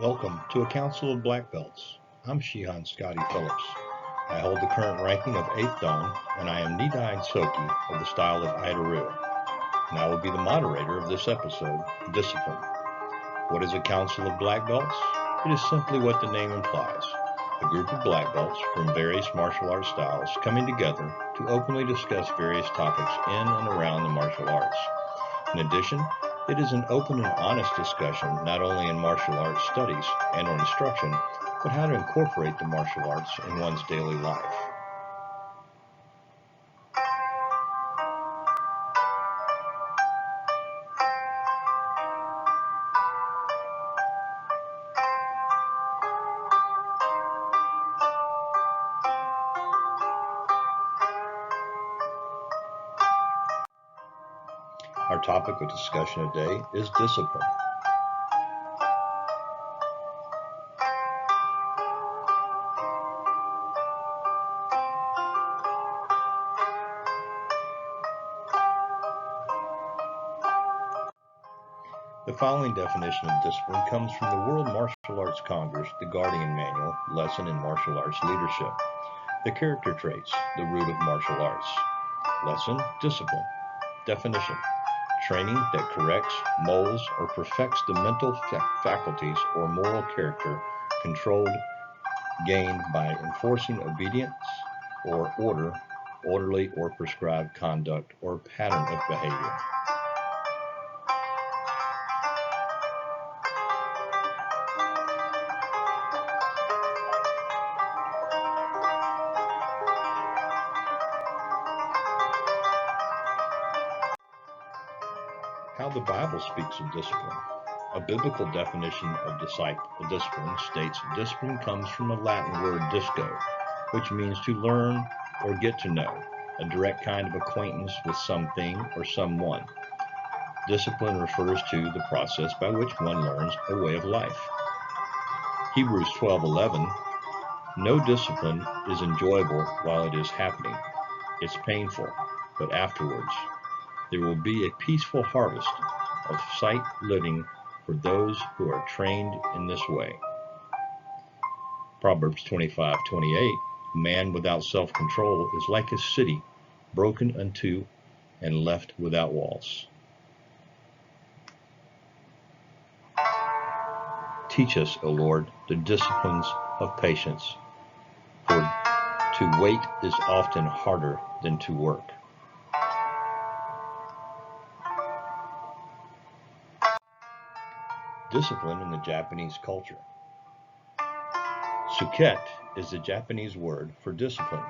Welcome to a Council of Black Belts. I'm Shihan Scotty Phillips. I hold the current ranking of 8th Dan, and I am Nidai Soki of the style of Aido-Ryu, and I will be the moderator of this episode, Discipline. What is a Council of Black Belts? It is simply what the name implies, a group of black belts from various martial arts styles coming together to openly discuss various topics in and around the martial arts. In addition, it is an open and honest discussion not only in martial arts studies and or instruction, but how to incorporate the martial arts in one's daily life. Our topic of discussion today is discipline. The following definition of discipline comes from the World Martial Arts Congress, the Guardian Manual, Lesson in Martial Arts Leadership. The character traits, the root of martial arts. Lesson, discipline. Definition, training that corrects, molds, or perfects the mental faculties or moral character controlled, gained by enforcing obedience or order, orderly or prescribed conduct or pattern of behavior. How the Bible speaks of discipline. A biblical definition of discipline states discipline comes from the Latin word disco, which means to learn or get to know, a direct kind of acquaintance with something or someone. Discipline refers to the process by which one learns a way of life. Hebrews 12:11, no discipline is enjoyable while it is happening. It's painful, but afterwards there will be a peaceful harvest of sight living for those who are trained in this way. Proverbs 25:28, a man without self-control is like a city broken unto and left without walls. Teach us, O Lord, the disciplines of patience, for to wait is often harder than to work. Discipline in the Japanese culture. Suket is the Japanese word for discipline,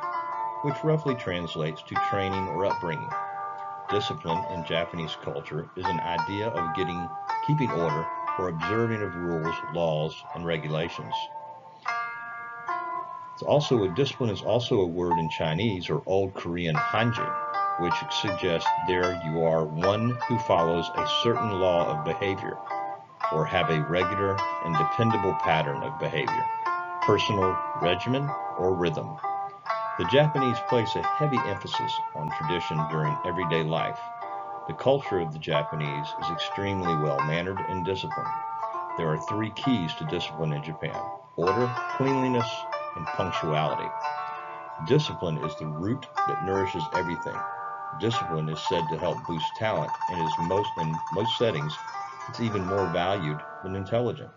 which roughly translates to training or upbringing. Discipline in Japanese culture is an idea of keeping order or observing of rules, laws, and regulations. Discipline is also a word in Chinese or Old Korean Hanji, which suggests there you are one who follows a certain law of behavior, or have a regular and dependable pattern of behavior, personal regimen or rhythm. The Japanese place a heavy emphasis on tradition during everyday life. The culture of the Japanese is extremely well-mannered and disciplined. There are 3 keys to discipline in Japan: order, cleanliness, and punctuality. Discipline is the root that nourishes everything. Discipline is said to help boost talent and is in most settings it's even more valued than intelligent.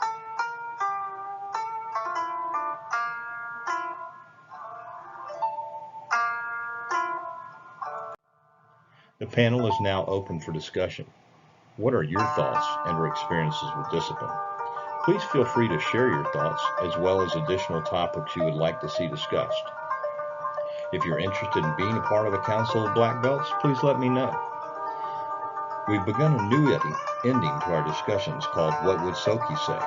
The panel is now open for discussion. What are your thoughts and or experiences with discipline? Please feel free to share your thoughts as well as additional topics you would like to see discussed. If you're interested in being a part of a Council of Black Belts, please let me know. We've begun a new ending to our discussions called What Would Soki Say?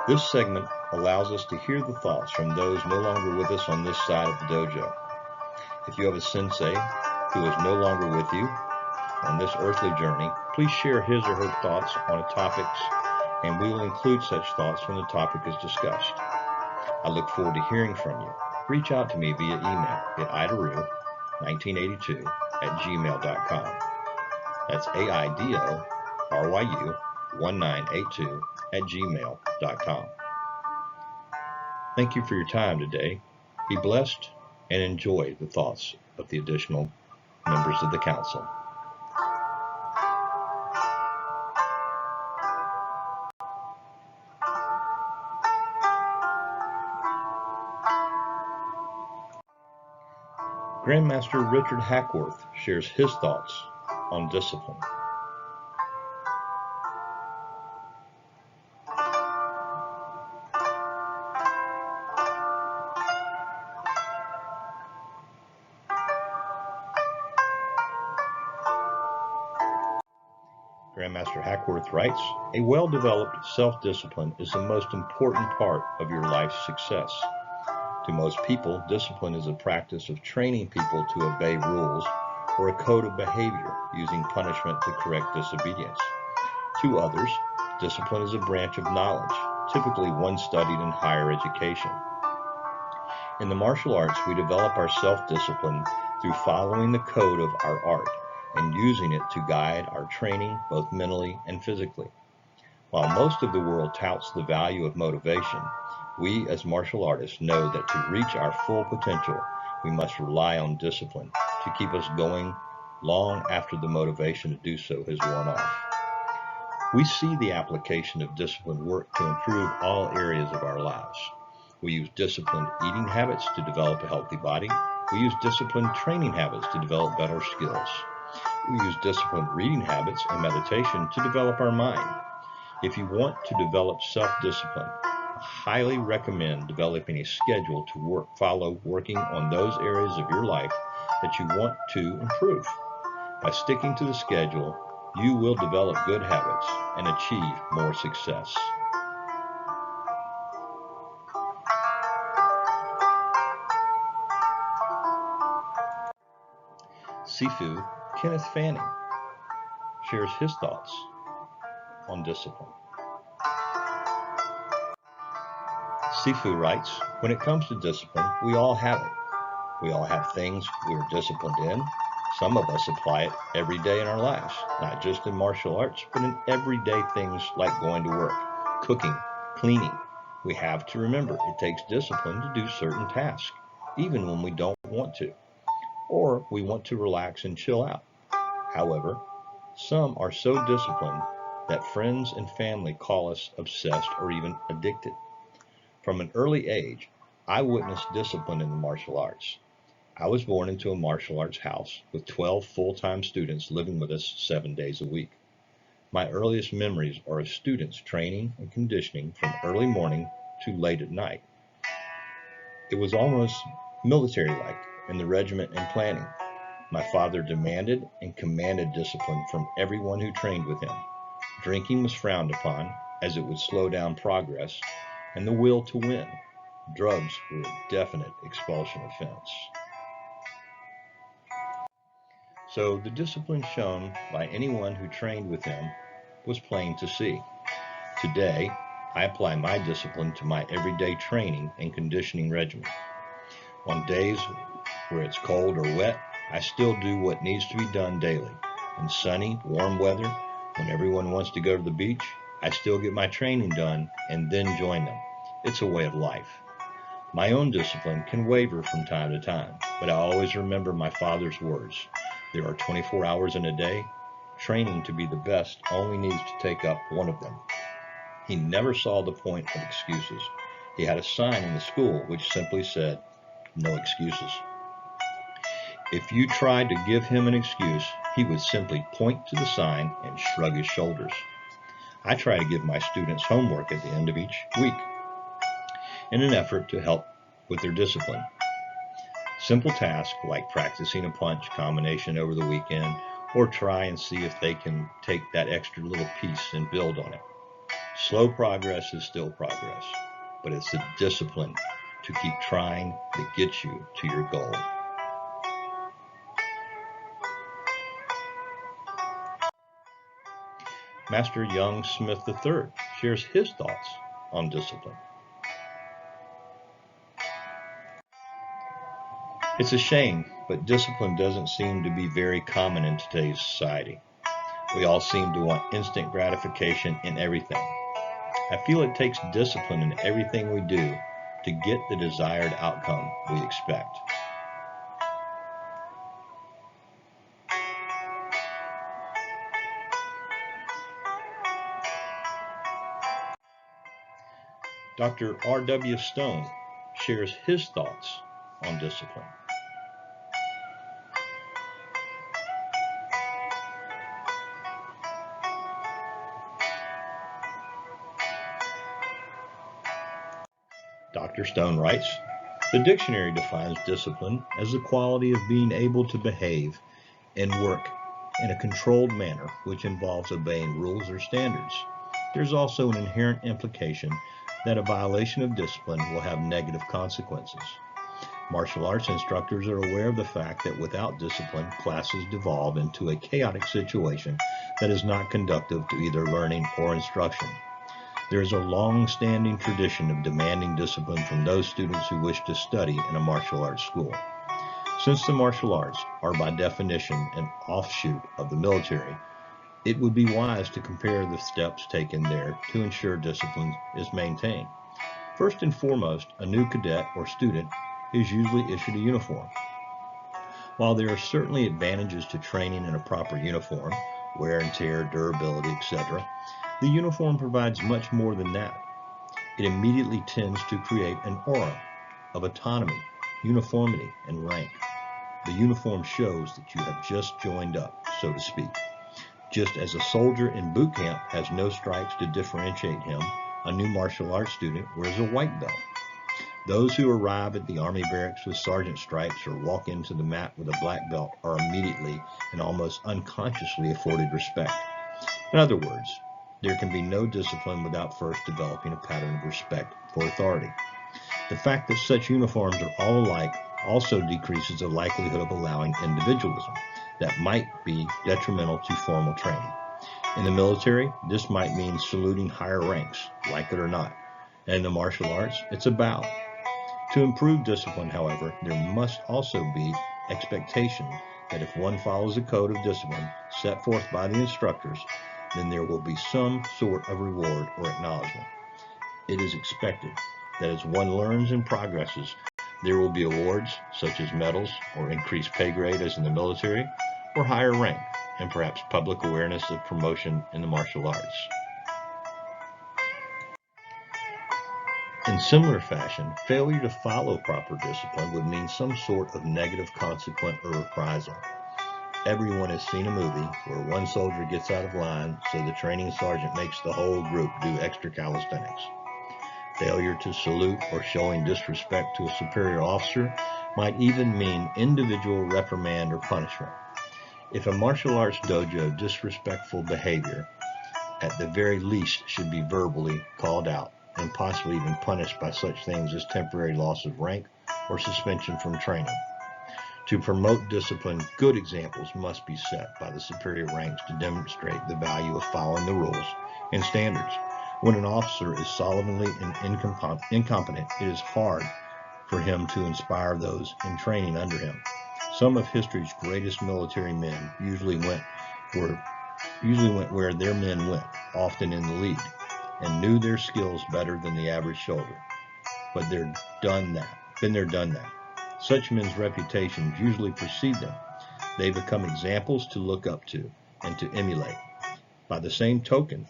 This segment allows us to hear the thoughts from those no longer with us on this side of the dojo. If you have a sensei who is no longer with you on this earthly journey, please share his or her thoughts on a topic, and we will include such thoughts when the topic is discussed. I look forward to hearing from you. Reach out to me via email at aido1982@gmail.com. That's AIDORYU 1982@gmail.com. Thank you for your time today. Be blessed and enjoy the thoughts of the additional members of the council. Grandmaster Richard Hackworth shares his thoughts on discipline. Grandmaster Hackworth writes, "A well-developed self-discipline is the most important part of your life's success. To most people, discipline is a practice of training people to obey rules or a code of behavior using punishment to correct disobedience. To others, discipline is a branch of knowledge, typically one studied in higher education. In the martial arts, we develop our self-discipline through following the code of our art and using it to guide our training both mentally and physically. While most of the world touts the value of motivation, we as martial artists know that to reach our full potential, we must rely on discipline to keep us going long after the motivation to do so has worn off. We see the application of discipline work to improve all areas of our lives. We use disciplined eating habits to develop a healthy body. We use disciplined training habits to develop better skills. We use disciplined reading habits and meditation to develop our mind. If you want to develop self-discipline, I highly recommend developing a schedule to follow working on those areas of your life that you want to improve. By sticking to the schedule, you will develop good habits and achieve more success." Sifu Kenneth Fanning shares his thoughts on discipline. Sifu writes, "When it comes to discipline, we all have it. We all have things we're disciplined in. Some of us apply it every day in our lives, not just in martial arts, but in everyday things like going to work, cooking, cleaning. We have to remember it takes discipline to do certain tasks, even when we don't want to, or we want to relax and chill out. However, some are so disciplined that friends and family call us obsessed or even addicted. From an early age, I witnessed discipline in the martial arts. I was born into a martial arts house with 12 full-time students living with us 7 days a week. My earliest memories are of students training and conditioning from early morning to late at night. It was almost military-like in the regiment and planning. My father demanded and commanded discipline from everyone who trained with him. Drinking was frowned upon, as it would slow down progress, and the will to win. Drugs were a definite expulsion offense. So the discipline shown by anyone who trained with him was plain to see. Today, I apply my discipline to my everyday training and conditioning regimen. On days where it's cold or wet, I still do what needs to be done daily. In sunny, warm weather, when everyone wants to go to the beach, I still get my training done and then join them. It's a way of life. My own discipline can waver from time to time, but I always remember my father's words. There are 24 hours in a day. Training to be the best only needs to take up one of them. He never saw the point of excuses. He had a sign in the school which simply said, "No excuses." If you tried to give him an excuse, he would simply point to the sign and shrug his shoulders. I try to give my students homework at the end of each week in an effort to help with their discipline. Simple tasks like practicing a punch combination over the weekend, or try and see if they can take that extra little piece and build on it. Slow progress is still progress, but it's the discipline to keep trying that gets you to your goal. Master Young Smith III shares his thoughts on discipline. It's a shame, but discipline doesn't seem to be very common in today's society. We all seem to want instant gratification in everything. I feel it takes discipline in everything we do to get the desired outcome we expect. Dr. R.W. Stone shares his thoughts on discipline. Dr. Stone writes, "The dictionary defines discipline as the quality of being able to behave and work in a controlled manner which involves obeying rules or standards. There's also an inherent implication that a violation of discipline will have negative consequences. Martial arts instructors are aware of the fact that without discipline, classes devolve into a chaotic situation that is not conducive to either learning or instruction. There is a long-standing tradition of demanding discipline from those students who wish to study in a martial arts school. Since the martial arts are by definition an offshoot of the military, it would be wise to compare the steps taken there to ensure discipline is maintained. First and foremost, a new cadet or student is usually issued a uniform. While there are certainly advantages to training in a proper uniform, wear and tear, durability, etc., the uniform provides much more than that. It immediately tends to create an aura of autonomy, uniformity, and rank. The uniform shows that you have just joined up, so to speak. Just as a soldier in boot camp has no stripes to differentiate him, a new martial arts student wears a white belt. Those who arrive at the Army barracks with sergeant stripes or walk into the mat with a black belt are immediately and almost unconsciously afforded respect. In other words, there can be no discipline without first developing a pattern of respect for authority. The fact that such uniforms are all alike also decreases the likelihood of allowing individualism that might be detrimental to formal training. In the military, this might mean saluting higher ranks, like it or not. And in the martial arts, it's a bow. To improve discipline, however, there must also be expectation that if one follows a code of discipline set forth by the instructors, then there will be some sort of reward or acknowledgement. It is expected that as one learns and progresses, there will be awards such as medals or increased pay grade as in the military, or higher rank, and perhaps public awareness of promotion in the martial arts. In similar fashion, failure to follow proper discipline would mean some sort of negative consequence or reprisal. Everyone has seen a movie where one soldier gets out of line, so the training sergeant makes the whole group do extra calisthenics. Failure to salute or showing disrespect to a superior officer might even mean individual reprimand or punishment. If a martial arts dojo disrespectful behavior, at the very least should be verbally called out and possibly even punished by such things as temporary loss of rank or suspension from training. To promote discipline, good examples must be set by the superior ranks to demonstrate the value of following the rules and standards. When an officer is solidly incompetent, it is hard for him to inspire those in training under him. Some of history's greatest military men usually went where their men went, often in the lead, and knew their skills better than the average soldier. But been there, done that. Such men's reputations usually precede them. They become examples to look up to and to emulate. By the same token,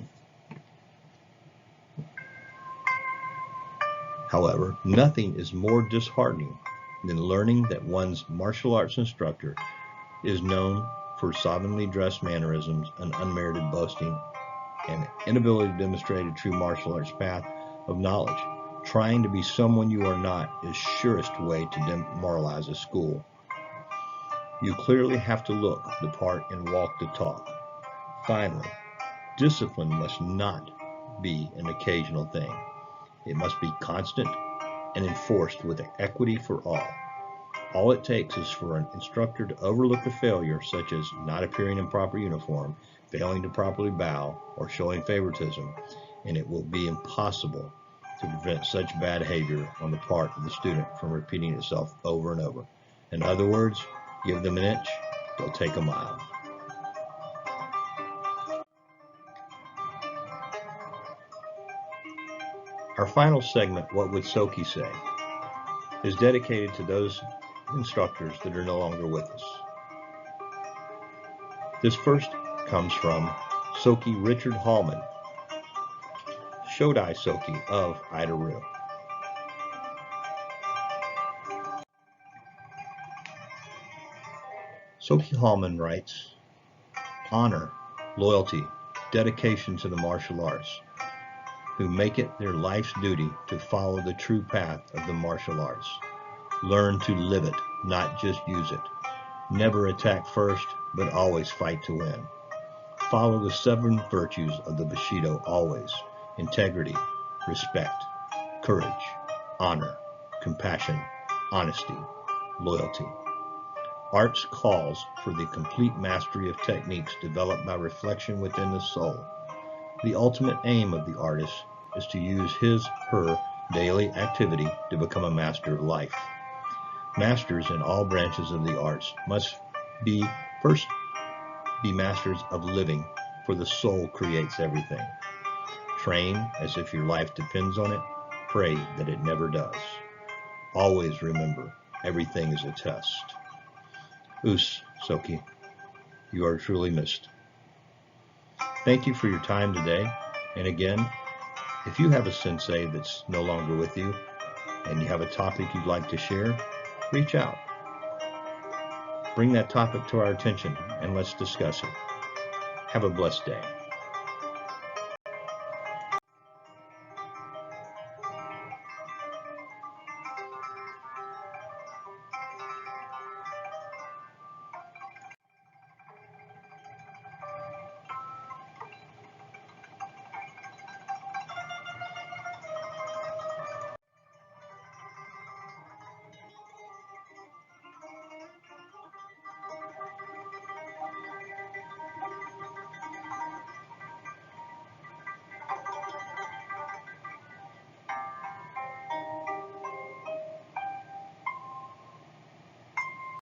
however, nothing is more disheartening than learning that one's martial arts instructor is known for slovenly dress mannerisms and unmerited boasting and inability to demonstrate a true martial arts path of knowledge. Trying to be someone you are not is surest way to demoralize a school. You clearly have to look the part and walk the talk. Finally, discipline must not be an occasional thing. It must be constant and enforced with equity for all. All it takes is for an instructor to overlook a failure such as not appearing in proper uniform, failing to properly bow, or showing favoritism, and it will be impossible to prevent such bad behavior on the part of the student from repeating itself over and over. In other words, give them an inch, they'll take a mile. Our final segment, What Would Soki Say?, is dedicated to those instructors that are no longer with us. This first comes from Soki Richard Hallman, Shodai Soki of Aido-Ryu. Soki Hallman writes, honor, loyalty, dedication to the martial arts, who make it their life's duty to follow the true path of the martial arts. Learn to live it, not just use it. Never attack first, but always fight to win. Follow the 7 virtues of the Bushido always: integrity, respect, courage, honor, compassion, honesty, loyalty. Arts calls for the complete mastery of techniques developed by reflection within the soul. The ultimate aim of the artist is to use his/her daily activity to become a master of life. Masters in all branches of the arts must first be masters of living, for the soul creates everything. Train as if your life depends on it. Pray that it never does. Always remember, everything is a test. Us, Soki, you are truly missed. Thank you for your time today. And again, if you have a sensei that's no longer with you and you have a topic you'd like to share, reach out. Bring that topic to our attention and let's discuss it. Have a blessed day.